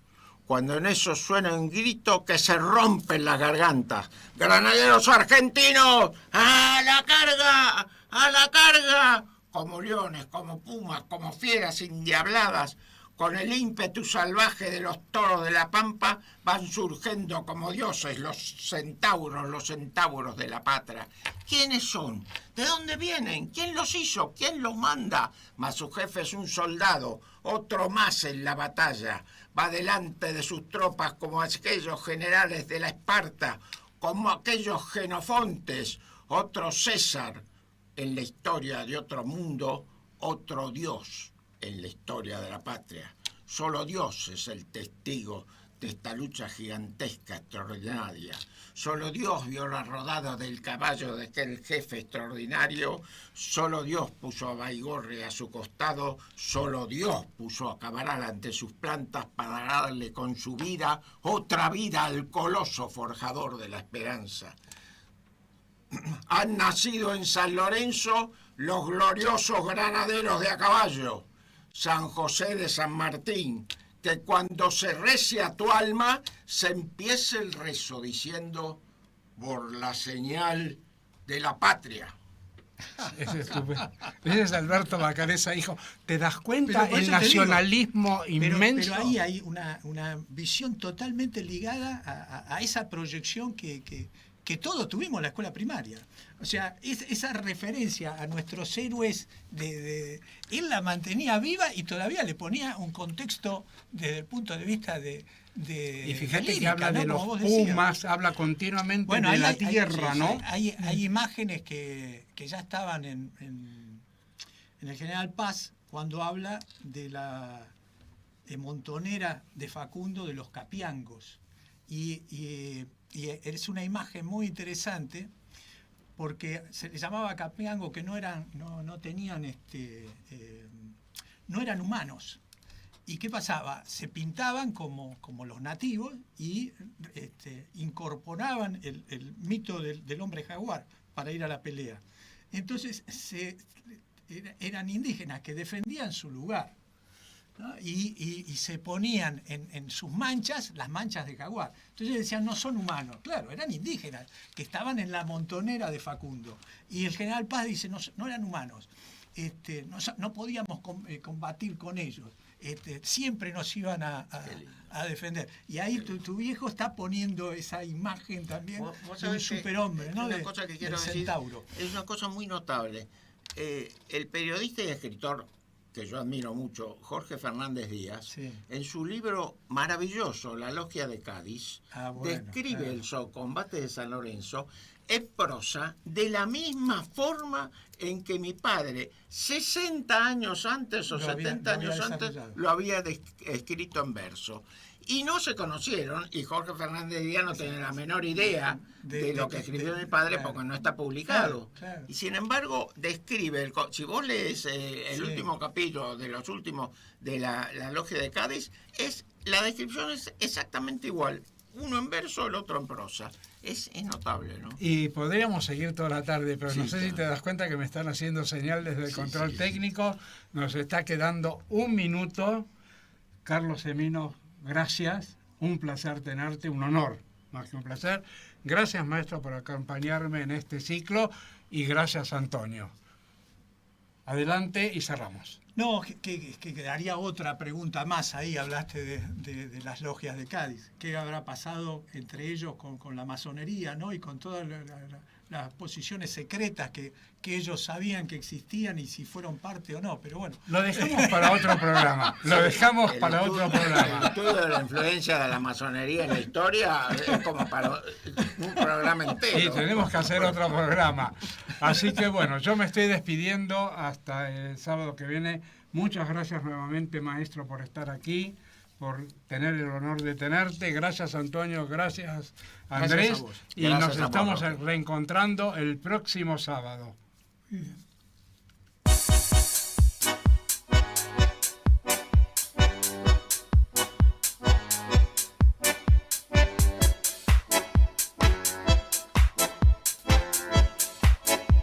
cuando en eso suena un grito que se rompen las gargantas. ¡Granaderos argentinos! ¡A la carga! ¡A la carga! Como leones, como pumas, como fieras endiabladas, con el ímpetu salvaje de los toros de la pampa, van surgiendo como dioses los centauros de la patria. ¿Quiénes son? ¿De dónde vienen? ¿Quién los hizo? ¿Quién los manda? Mas su jefe es un soldado, otro más en la batalla. Va delante de sus tropas como aquellos generales de la Esparta, como aquellos Genofontes, otro César en la historia de otro mundo, otro Dios en la historia de la patria. Solo Dios es el testigo de esta lucha gigantesca, extraordinaria. Solo Dios vio la rodada del caballo de aquel jefe extraordinario. Solo Dios puso a Baigorri a su costado. Solo Dios puso a Cabral ante sus plantas para darle con su vida otra vida al coloso forjador de la esperanza. Han nacido en San Lorenzo los gloriosos granaderos de a caballo, San José de San Martín, que cuando se recia tu alma, se empiece el rezo diciendo: por la señal de la patria. Ese es Alberto Vacarezza, hijo. ¿Te das cuenta el nacionalismo inmenso? Pero ahí hay una visión totalmente ligada a esa proyección que todos tuvimos en la escuela primaria. O sea, esa referencia a nuestros héroes, él la mantenía viva y todavía le ponía un contexto desde el punto de vista de y fíjate lírica, que habla ¿no? de los Como vos Pumas, decías. habla continuamente de la tierra, ¿no? Hay imágenes que ya estaban en el General Paz cuando habla de la montonera de Facundo de los Capiangos. Y es una imagen muy interesante porque se les llamaba Capiango, que no eran humanos. ¿Y qué pasaba? Se pintaban como los nativos y incorporaban el mito del hombre jaguar para ir a la pelea. Entonces eran indígenas que defendían su lugar, ¿no? Y se ponían en sus manchas las manchas de jaguar. Entonces decían: no son humanos. Claro, eran indígenas que estaban en la montonera de Facundo. Y el General Paz dice: no eran humanos. No podíamos combatir con ellos. Siempre nos iban a defender. Y ahí tu viejo está poniendo esa imagen también de un superhombre, ¿no? Una cosa que quiero decir, centauro. es una cosa muy notable. El periodista y escritor que yo admiro mucho, Jorge Fernández Díaz, Sí. en su libro maravilloso, La Logia de Cádiz, describe el combate de San Lorenzo en prosa de la misma forma en que mi padre, 60 años antes o 70 años antes, lo había escrito en verso. Y no se conocieron, y Jorge Fernández Díaz no tiene la menor idea de lo que escribió mi padre, claro, porque no está publicado. Claro. Y sin embargo, describe, si vos lees el último capítulo de los últimos de la Logia de Cádiz, la descripción es exactamente igual. Uno en verso, el otro en prosa. Es notable, ¿no? Y podríamos seguir toda la tarde, pero sí, no sé si te das cuenta que me están haciendo señal desde el control técnico. Nos está quedando un minuto. Carlos Semino, gracias. Un placer tenerte, un honor, más que un placer. Gracias, maestro, por acompañarme en este ciclo y gracias, Antonio. Adelante y cerramos. No, que quedaría otra pregunta más ahí. Hablaste de las logias de Cádiz. ¿Qué habrá pasado entre ellos con la masonería, ¿no? Y con toda las posiciones secretas que ellos sabían que existían y si fueron parte o no, pero bueno. Lo dejamos para otro programa. Lo dejamos para otro El programa. estudio de la influencia de la masonería en la historia es como para un programa entero. Sí, tenemos que hacer otro programa. Así que bueno, yo me estoy despidiendo hasta el sábado que viene. Muchas gracias nuevamente, maestro, por estar aquí, por tener el honor de tenerte. Gracias, Antonio. Gracias, Andrés. Gracias a vos. Y Gracias nos a vos, estamos Roque. reencontrando el próximo sábado. Muy bien.